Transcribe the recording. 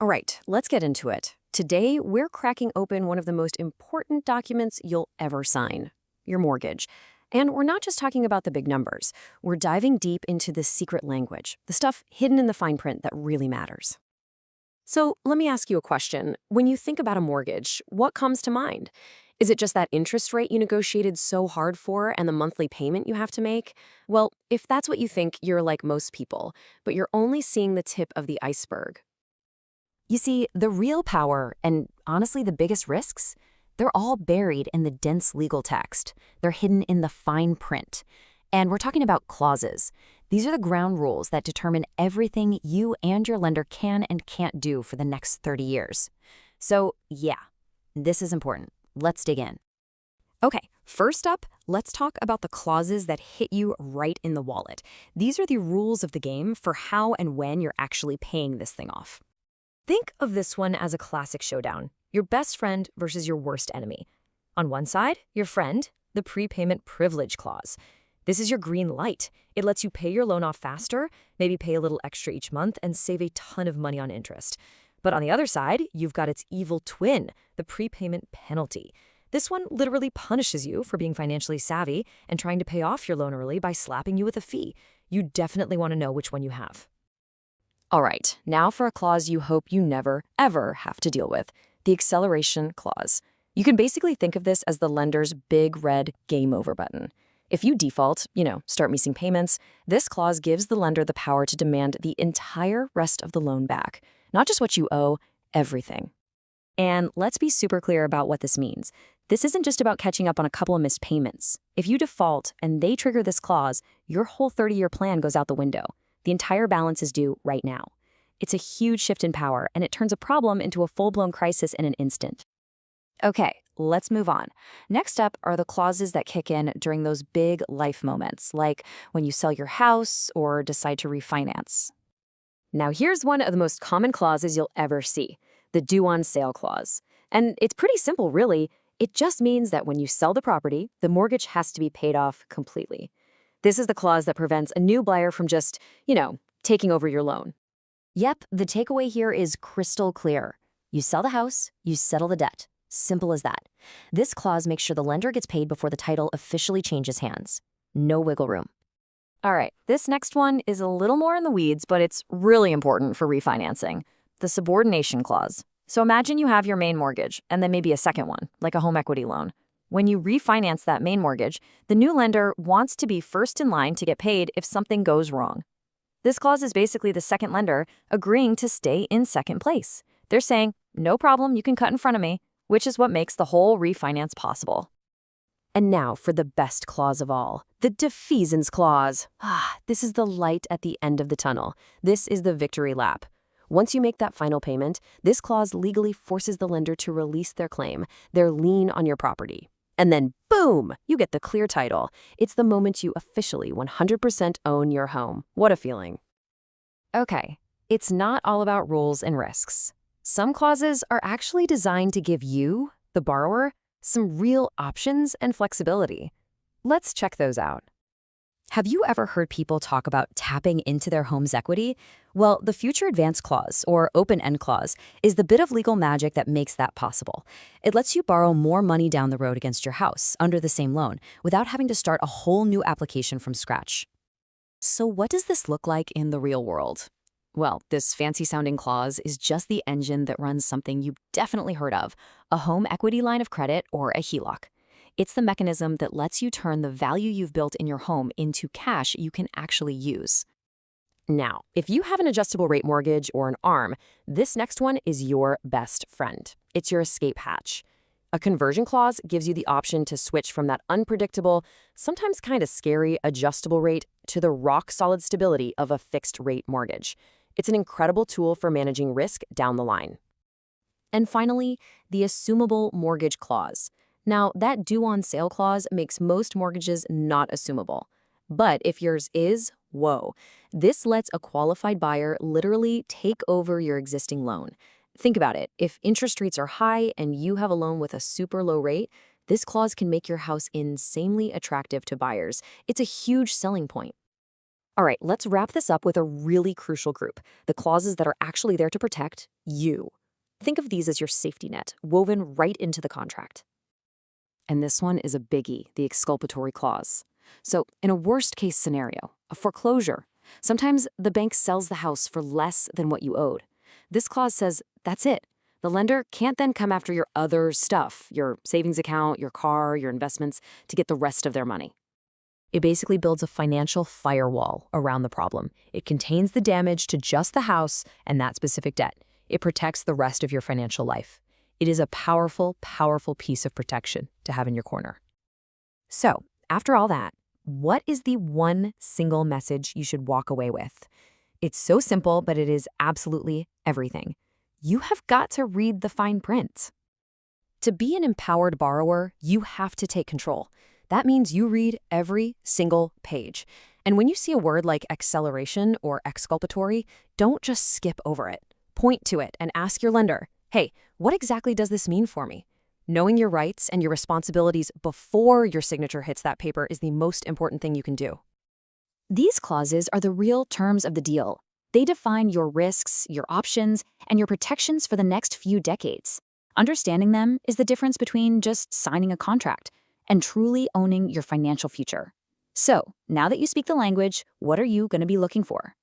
All right, let's get into it. Today, we're cracking open one of the most important documents you'll ever sign, your mortgage. And we're not just talking about the big numbers. We're diving deep into the secret language, the stuff hidden in the fine print that really matters. So, let me ask you a question. When you think about a mortgage, what comes to mind? Is it just that interest rate you negotiated so hard for and the monthly payment you have to make? Well, if that's what you think, you're like most people, but you're only seeing the tip of the iceberg. You see, the real power, and honestly the biggest risks, they're all buried in the dense legal text. They're hidden in the fine print. And we're talking about clauses. These are the ground rules that determine everything you and your lender can and can't do for the next 30 years. So, yeah, this is important. Let's dig in. Okay, first up, let's talk about the clauses that hit you right in the wallet. These are the rules of the game for how and when you're actually paying this thing off. Think of this one as a classic showdown, your best friend versus your worst enemy. On one side, your friend, the prepayment privilege clause. This is your green light. It lets you pay your loan off faster, maybe pay a little extra each month, and save a ton of money on interest. But on the other side, you've got its evil twin, the prepayment penalty. This one literally punishes you for being financially savvy and trying to pay off your loan early by slapping you with a fee. You definitely want to know which one you have. All right, now for a clause you hope you never, ever have to deal with, the acceleration clause. You can basically think of this as the lender's big red game over button. If you default, start missing payments, this clause gives the lender the power to demand the entire rest of the loan back, not just what you owe, everything. And let's be super clear about what this means. This isn't just about catching up on a couple of missed payments. If you default and they trigger this clause, your whole 30-year plan goes out the window. The entire balance is due right now. It's a huge shift in power, and it turns a problem into a full-blown crisis in an instant. Okay, let's move on. Next up are the clauses that kick in during those big life moments, like when you sell your house or decide to refinance. Now here's one of the most common clauses you'll ever see, the due on sale clause. And it's pretty simple, really. It just means that when you sell the property, the mortgage has to be paid off completely. This is the clause that prevents a new buyer from just, taking over your loan. Yep, the takeaway here is crystal clear. You sell the house, you settle the debt. Simple as that. This clause makes sure the lender gets paid before the title officially changes hands. No wiggle room. All right, this next one is a little more in the weeds, but it's really important for refinancing. The subordination clause. So imagine you have your main mortgage, and then maybe a second one, like a home equity loan. When you refinance that main mortgage, the new lender wants to be first in line to get paid if something goes wrong. This clause is basically the second lender agreeing to stay in second place. They're saying, no problem, you can cut in front of me, which is what makes the whole refinance possible. And now for the best clause of all, the defeasance clause. This is the light at the end of the tunnel. This is the victory lap. Once you make that final payment, this clause legally forces the lender to release their claim, their lien on your property. And then, boom, you get the clear title. It's the moment you officially 100% own your home. What a feeling. Okay, it's not all about rules and risks. Some clauses are actually designed to give you, the borrower, some real options and flexibility. Let's check those out. Have you ever heard people talk about tapping into their home's equity? Well, the Future Advance Clause, or Open-End Clause, is the bit of legal magic that makes that possible. It lets you borrow more money down the road against your house, under the same loan, without having to start a whole new application from scratch. So what does this look like in the real world? Well, this fancy-sounding clause is just the engine that runs something you've definitely heard of, a home equity line of credit or a HELOC. It's the mechanism that lets you turn the value you've built in your home into cash you can actually use. Now, if you have an adjustable rate mortgage or an ARM, this next one is your best friend. It's your escape hatch. A conversion clause gives you the option to switch from that unpredictable, sometimes kind of scary adjustable rate to the rock-solid stability of a fixed-rate mortgage. It's an incredible tool for managing risk down the line. And finally, the assumable mortgage clause. Now, that due-on-sale clause makes most mortgages not assumable. But if yours is, whoa. This lets a qualified buyer literally take over your existing loan. Think about it. If interest rates are high and you have a loan with a super low rate, this clause can make your house insanely attractive to buyers. It's a huge selling point. All right, let's wrap this up with a really crucial group, the clauses that are actually there to protect you. Think of these as your safety net, woven right into the contract. And this one is a biggie, the exculpatory clause. So, in a worst case scenario, a foreclosure, sometimes the bank sells the house for less than what you owed. This clause says that's it. The lender can't then come after your other stuff, your savings account, your car, your investments, to get the rest of their money. It basically builds a financial firewall around the problem. It contains the damage to just the house and that specific debt. It protects the rest of your financial life. It is a powerful, powerful piece of protection to have in your corner. So, after all that, what is the one single message you should walk away with? It's so simple, but it is absolutely everything. You have got to read the fine print. To be an empowered borrower, you have to take control. That means you read every single page. And when you see a word like acceleration or exculpatory, don't just skip over it. Point to it and ask your lender, hey, what exactly does this mean for me? Knowing your rights and your responsibilities before your signature hits that paper is the most important thing you can do. These clauses are the real terms of the deal. They define your risks, your options, and your protections for the next few decades. Understanding them is the difference between just signing a contract and truly owning your financial future. So, now that you speak the language, what are you going to be looking for?